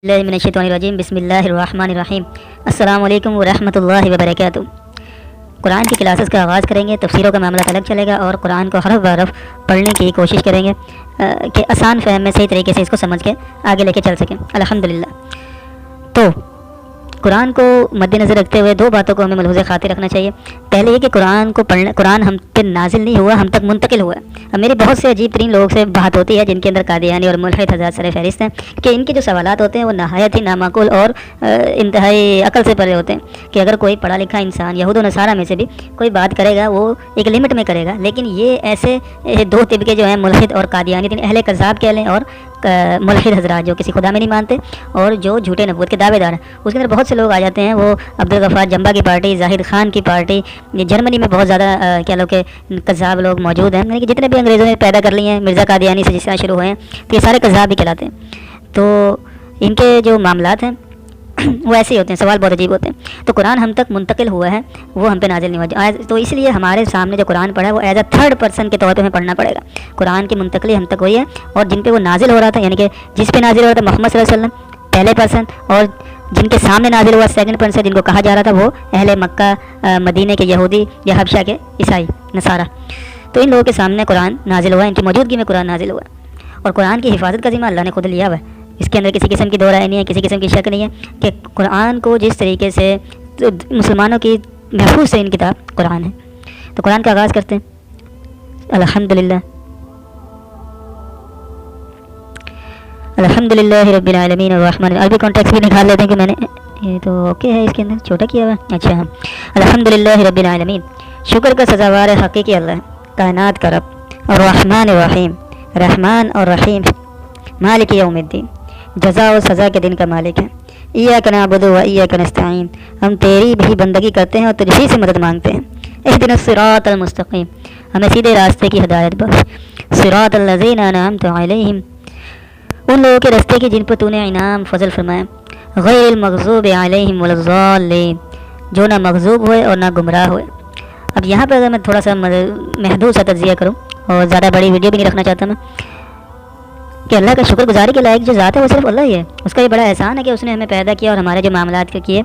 मिनश्शैतानिर्रजीम बिस्मिल्लाहिर्रहमानिर्रहीम अस्सलामु अलैकुम वरहमतुल्लाहि वबरकातुहू। कुरान की क्लासेस का आगाज़ करेंगे। तफसीरों का मामला अलग चलेगा और कुरान को हरफ बहरफ पढ़ने की कोशिश करेंगे कि आसान फहम में सही तरीके से इसको समझ के आगे लेके चल सकें अल्हम्दुलिल्लाह। तो कुरान को मद्देनज़र रखते हुए दो बातों को हमें मलहूज़ खातिर रखना चाहिए। पहले ये कि कुरान हम पे नाजिल नहीं हुआ, हम तक मुंतकिल हुआ। अब मेरी बहुत से अजीब तरीन लोगों से बात होती है जिनके अंदर कादियानी और मुल्हिद हज़रात सर फहरिस्त हैं कि इनके जो सवालात होते हैं वो नहायत ही नामाकुल और इंतहाई अकल से परे होते हैं कि अगर कोई पढ़ा लिखा इंसान यहूद व नसारा में से भी कोई बात करेगा वो एक लिमिट में करेगा, लेकिन ये ऐसे दो तिबके जो हैं मुल्हिद और कादियानी, अहले कज़ाब कह लें और मुल्हिद हज़रात जो किसी खुदा में नहीं मानते और जो झूठे नबूवत के दावेदार हैं, उसके अंदर बहुत से लोग आ जाते हैं। वो अब्दुल गफ़ार जंबा की पार्टी, जाहिद खान की पार्टी, जर्मनी में बहुत ज़्यादा क्या लोग के कज़ाब लोग मौजूद हैं, यानी कि जितने भी अंग्रेज़ों ने पैदा कर लिए हैं मिर्ज़ा कादियानी से जिस तरह शुरू हुए हैं, तो ये सारे कज़ाब भी कहलाते हैं। तो इनके जो मामलात हैं वो ऐसे ही होते हैं, सवाल बहुत अजीब होते हैं। तो कुरान हम तक मुंतकिल हुआ है, वो हम पे नाजिल नहीं हुआ, तो इसलिए हमारे सामने जो कुरान पढ़ा है वो एज अ थर्ड पर्सन के तौर पे हमें पढ़ना पड़ेगा। कुरान की मुंतकली हम तक हुई है और जिन पे वो नाजिल हो रहा था, यानी कि जिस पे नाजिल हो रहा था मोहम्मद सल्लल्लाहु अलैहि वसल्लम पहले पर्सन, और जिनके सामने नाजिल हुआ सेकंड पर्सन, जिनको कहा जा रहा था वो अहले मक्का मदीने के यहूदी या हबशा के ईसाई नसारा। तो इन लोगों के सामने कुरान नाजिल हुआ, इनकी मौजूदगी में कुरान नाजिल हुआ और कुरान की हिफाजत का ज़िम्मा अल्लाह ने खुद लिया हुआ है। इसके अंदर किसी किस्म की दो राय नहीं है, किसी किस्म की शक नहीं है कि कुरान को जिस तरीके से मुसलमानों की महफूज तरीन किताब कुरान है। तो कुरान का आगाज़ करते हैं। अल्हम्दुलिल्लाह अल्हम्दुलिल्लाहि रब्बिल आलमीन अर्रहमान। अरबी कॉन्टेक्स्ट भी निकाल लेते हैं कि मैंने ये तो ओके है, इसके अंदर छोटा किया हुआ है। अच्छा हाँ, अल्हम्दुलिल्लाहि रब्बिल आलमीन, शुक्र का सज़ावार हक़ीक़ी अल्लाह, कायनात का रब, और रहमान रहीम, रहमान और रहीम, मालिक यौमिद्दीन, जज़ा और सज़ा के दिन का मालिक है। इय्याका नअबुदु व इय्याका नस्तईन, हम तेरी भी बंदगी करते हैं और तुझी से मदद मांगते हैं। इहदिनस सिरातल मुस्तक़ीम, हमें सीधे रास्ते की हिदायत बख्श। सिरातल लज़ीना अनअमता अलैहिम, उन लोगों के रास्ते की जिन पर तूने इनाम फजल फरमाया। गैरिल मग़ज़ूबि अलैहिम वलज़ाल्लीन, जो ना मग़ज़ूब हुए और ना गुमराह हुए। अब यहाँ पर अगर मैं थोड़ा सा महदूद सा तज़किया करूँ और ज़्यादा बड़ी वीडियो भी नहीं रखना चाहता मैं, कि अल्लाह का शुक्रगुजारी के लायक जो ज़ात है वो सिर्फ अल्लाह ही है। उसका ये बड़ा एहसान है कि उसने हमें पैदा किया और हमारे जो मामलात के किए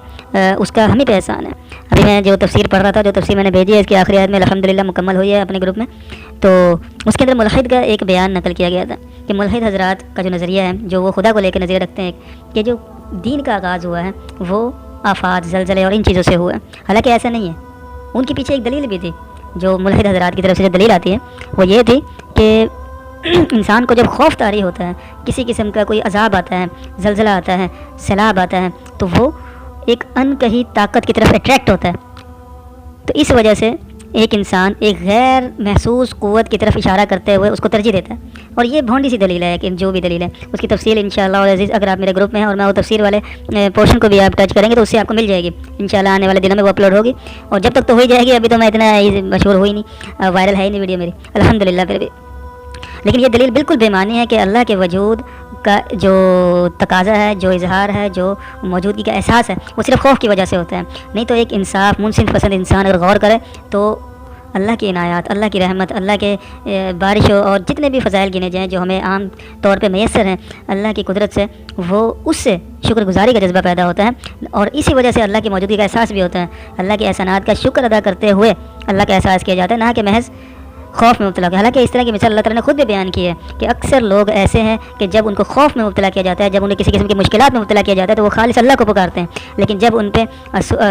उसका हम ही पे एहसान है। अभी मैं जो तफसीर पढ़ रहा था, जो तफसीर मैंने भेजी है इसकी आखिरी आयत में अल्हम्दुलिल्लाह मुकम्मल हुई है अपने ग्रुप में, तो उसके अंदर मुल्हिद का एक बयान नकल किया गया था कि मुल्हिद हज़रात का जो नज़रिया है, जो वो खुदा को लेकर नज़रिया रखते हैं कि जो दीन का आगाज़ हुआ है वो आफात, ज़लज़ले और इन चीज़ों से हुआ है। हालाँकि ऐसा नहीं है, उनके पीछे एक दलील भी थी। जो मुल्हिद हज़रात की तरफ से जो दलील आती है वो ये थी कि इंसान को जब खौफ तारी होता है, किसी किस्म का कोई अजाब आता है, ज़लज़ला आता है, सैलाब आता है, तो वो एक अनकही ताकत की तरफ अट्रैक्ट होता है। तो इस वजह से एक इंसान एक गैर महसूस क़ुव्वत की तरफ इशारा करते हुए उसको तरजीह देता है। और ये भोंडी सी दलील है कि जो भी दलील है उसकी तफसील इंशाअल्लाह अज़ीज़ अगर आप मेरे ग्रुप में हैं और मैं वो तफसीर वाले पोर्शन को भी आप टच करेंगे तो उससे आपको मिल जाएगी इंशाअल्लाह। आने वाले दिनों में वो अपलोड होगी और जब तक तो हो ही जाएगी। अभी तो मैं इतना मशहूर हुई नहीं, वायरल है ही नहीं वीडियो मेरी अल्हम्दुलिल्लाह। फिर भी लेकिन ये दलील बिल्कुल बेमानी है कि अल्लाह के वजूद का जो तकाज़ा है, जो इजहार है, जो मौजूदगी का एहसास है, वो सिर्फ खौफ की वजह से होता है। नहीं तो एक इंसाफ मुनसिफ पसंद इंसान अगर गौर करे तो अल्लाह की इनायत, अल्लाह की रहमत, अल्लाह के बारिशों और जितने भी फ़ज़ाइल गिने जाएँ जो हमें आम तौर पे मैसर हैं अल्लाह की कुदरत से, वो उससे शुक्रगुजारी का जज्बा पैदा होता है और इसी वजह से अल्लाह की मौजूदगी का एहसास भी होता है। अल्लाह के एहसानात का शुक्र अदा करते हुए अल्लाह का एहसास किया जाता है, ना कि महज खौफ में मुब्तला। हालांकि इस तरह की मिसाल अल्लाह ताला ने खुद भी बयान की है कि अक्सर लोग ऐसे हैं कि जब उनको खौफ में मुब्तला किया जाता है, जब उन्हें किसी किस्म की मुश्किलात में मुब्तला किया जाता है तो वो खालिस अल्लाह को पुकारते हैं। लेकिन जब उन पर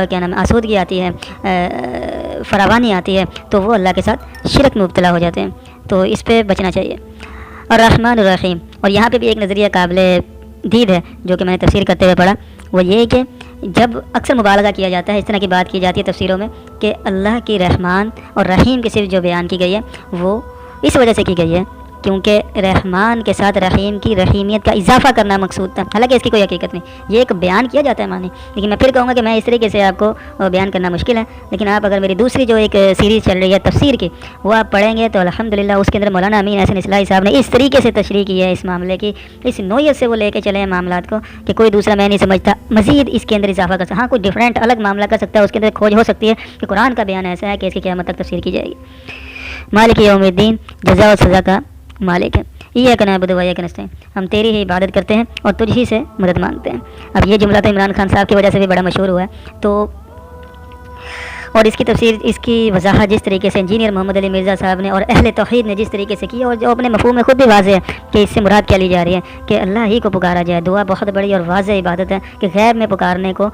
क्या नाम आसूदगी आती है, फरावानी आती है, तो वो अल्लाह के साथ शिरक में मुब्तला हो जाते हैं। तो इस पर बचना चाहिए। और रहमान रहीम, और यहाँ पर भी एक नज़रिया काबिल दीद है जो कि मैंने तफसीर करते हुए पढ़ा, वो ये कि जब अक्सर मुबालगा किया जाता है, इस तरह की बात की जाती है तफसीरों में कि अल्लाह की रहमान और रहीम की सिर्फ जो बयान की गई है वो इस वजह से की गई है क्योंकि रहमान के साथ रहीम की रहीमियत का इजाफा करना मकसूद था। हालांकि इसकी कोई हकीकत नहीं, ये एक बयान किया जाता है माने। लेकिन मैं फिर कहूँगा कि मैं इस तरीके से आपको बयान करना मुश्किल है। लेकिन आप अगर मेरी दूसरी जो एक सीरीज़ चल रही है तफसीर की, वो आप पढ़ेंगे तो अल्हम्दुलिल्लाह उसके अंदर मौलाना अमीन हसन इस्लाही साहब ने इस तरीके से तशरीह की है इस मामले की, इस नोयत से वो लेके चले हैं मामलात को कि कोई दूसरा मैं नहीं समझता मज़ीद इसके अंदर इजाफा कर सकता। हाँ, कोई डिफरेंट अलग मामला कर सकता है, उसके अंदर खोज हो सकती है कि कुरान का बयान ऐसा है कि इसकी क़यामत तक तफसीर की जाएगी। मालिक यौमिद्दीन, जज़ा और सज़ा का मालिक है। इय्याका नअबुदु व इय्याका नस्तईन, हम तेरी ही इबादत करते हैं और तुझ ही से मदद मांगते हैं। अब ये जुमला तो इमरान खान साहब की वजह से भी बड़ा मशहूर हुआ है। तो और इसकी तफसीर, इसकी वजाहत जिस तरीके से इंजीनियर मोहम्मद अली मिर्ज़ा साहब ने और अहले तौहीद ने जिस तरीके से की, और जो अपने मफ़हूम में ख़ुद भी वाज़ेह है कि इससे मुराद क्या ली जा रही है कि अल्लाह ही को पुकारा जाए। दुआ बहुत बड़ी और वाज़ेह इबादत है कि गैब में पुकारने को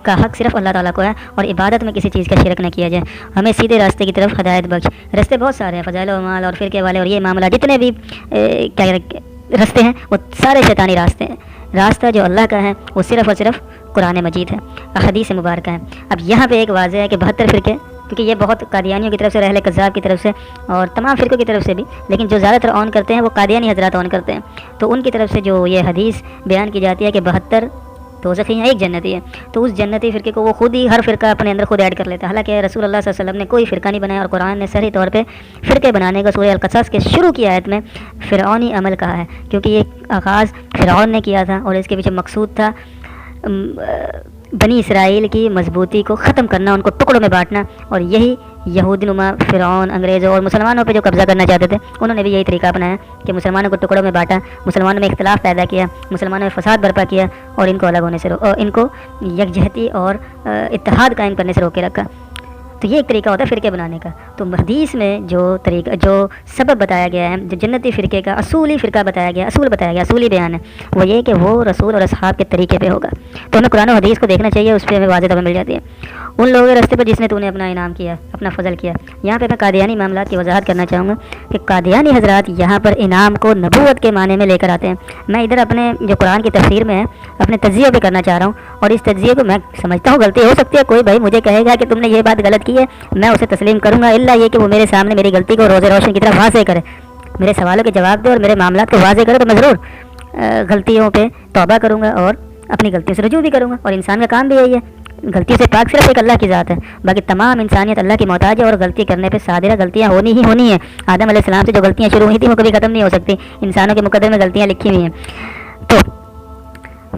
का हक़ सिर्फ़ अल्लाह ताला को है और इबादत में किसी चीज़ का शिरक न किया जाए। हमें सीधे रास्ते की तरफ हदायत बख्श। रास्ते बहुत सारे हैं, फ़ज़ाइल व अमाल और फ़िरके वाले और ये मामला जितने भी क्या रास्ते हैं वो सारे शैतानी रास्ते हैं। रास्ता जो अल्लाह का है वो सिर्फ़ और सिर्फ कुरान मजीद है, अहदीस मुबारक है। अब यहाँ पे एक वाज़ेह है कि 72 फ़िरके, क्योंकि ये बहुत कादियानियों की तरफ से, रहले कज़्ज़ाब की तरफ से और तमाम फ़िरकों की तरफ से भी, लेकिन जो ज़्यादातर ऑन करते हैं वो कादियानी हज़रात ऑन करते हैं। तो उनकी तरफ से जो ये हदीस बयान की जाती है कि 72 दोज़खी हैं, एक जन्नती है, तो उस जन्नती फ़िरके को वो खुद ही हर फ़िरका अपने अंदर खुद ऐड कर लेता है। हालांकि रसूल अल्लाह सल्लल्लाहु अलैहि वसल्लम ने कोई फ़िरका नहीं बनाया और कुरान ने सही तौर पे फ़िरके बनाने का सूरह अल-क़सस के शुरू की आयत में फ़िरऔनी अमल कहा है, क्योंकि ये आगाज़ फ़िरऔन ने किया था और इसके पीछे मकसूद था बनी इसराइल की मजबूती को ख़त्म करना, उनको टुकड़ों में बांटना। और यही यहूदनुमा फ़िरऔन, अंग्रेज़ों और मुसलमानों पे जो कब्ज़ा करना चाहते थे, उन्होंने भी यही तरीका अपनाया कि मुसलमानों को टुकड़ों में बांटा, मुसलमानों में इख्तिलाफ़ पैदा किया, मुसलमानों में फ़साद बर्पा किया और इनको अलग होने से इनको यकजहती और इत्तेहाद कायम करने से रोके रखा। तो ये एक तरीका होता है फ़िरके बनाने का। तो हदीस में जो तरीका, जो सबब बताया गया है, जो जन्नती फ़िरके का असूली फ़िरका बताया गया, असूल बताया गया, असूली बयान है, वो ये कि वो रसूल और असहाब के तरीके पे होगा। तो हमें कुरान और हदीस को देखना चाहिए, उस पर हमें वाज़ेह तौर मिल जाती है उन लोगों के रास्ते पर जिसने तूने अपना इनाम किया, अपना फ़ज़ल किया। यहाँ पे मैं कादियानी मामला की वजाहत करना चाहूँगा कि कादियानी हज़रात यहाँ पर इनाम को नबूवत के माने में लेकर आते हैं। मैं इधर अपने जो कुरान की तफसीर में है अपने तज्ज़िये पे करना चाह रहा हूँ, और इस तज्ज़िये को मैं समझता हूँ गलती हो सकती है, कोई भाई मुझे कहेगा कि तुमने ये बात गलत की है, मैं उसे तस्लीम करूँगा, इल्ला ये कि वो मेरे सामने मेरी गलती को रोज़े रोशन की तरफ वाज़ेह करे, मेरे सवालों के जवाब दे और मेरे मामलात को वाज़ेह करे। तो मैं ज़रूर गलतियों पे तौबा करूँगा और अपनी गलतियों से रुजू भी करूँगा। और इंसान का काम भी यही है, गलती से पाक सिर्फ एक अल्लाह की ज़ात है, बाकी तमाम इंसानियत अल्लाह की मोहताज है और गलती करने पे सादिरा गलतियाँ होनी ही होनी है। आदम अलैहिस्सलाम से जो गलतियाँ शुरू हुई थी वो कभी ख़त्म नहीं हो सकती, इंसानों के मुकद्दर में गलतियाँ लिखी हुई हैं। तो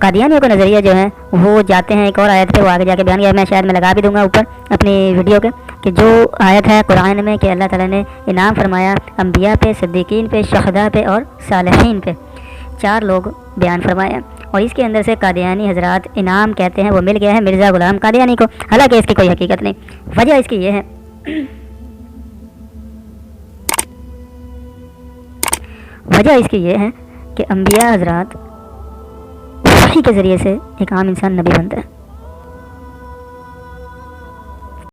कादियानियों का नज़रिया जो है वो जाते हैं एक और आयत पे, वो आगे जाके बयान किया, मैं शायद मैं लगा भी दूंगा ऊपर अपनी वीडियो के, कि जो आयत है कुरान में कि अल्लाह ताला ने इनाम फरमाया अम्बिया पे, सिद्दीकीन पे, शहदा पे और सालिहीन पे, 4 लोग बयान फरमाया। और इसके अंदर से कादियानी हज़रात इनाम कहते हैं वो मिल गया है मिर्ज़ा ग़ुलाम कादियानी को, हालांकि इसकी कोई हकीकत नहीं। वजह इसकी ये है वजह इसकी ये है कि अम्बिया हज़रात वही के ज़रिए से एक आम इंसान नबी बनता है।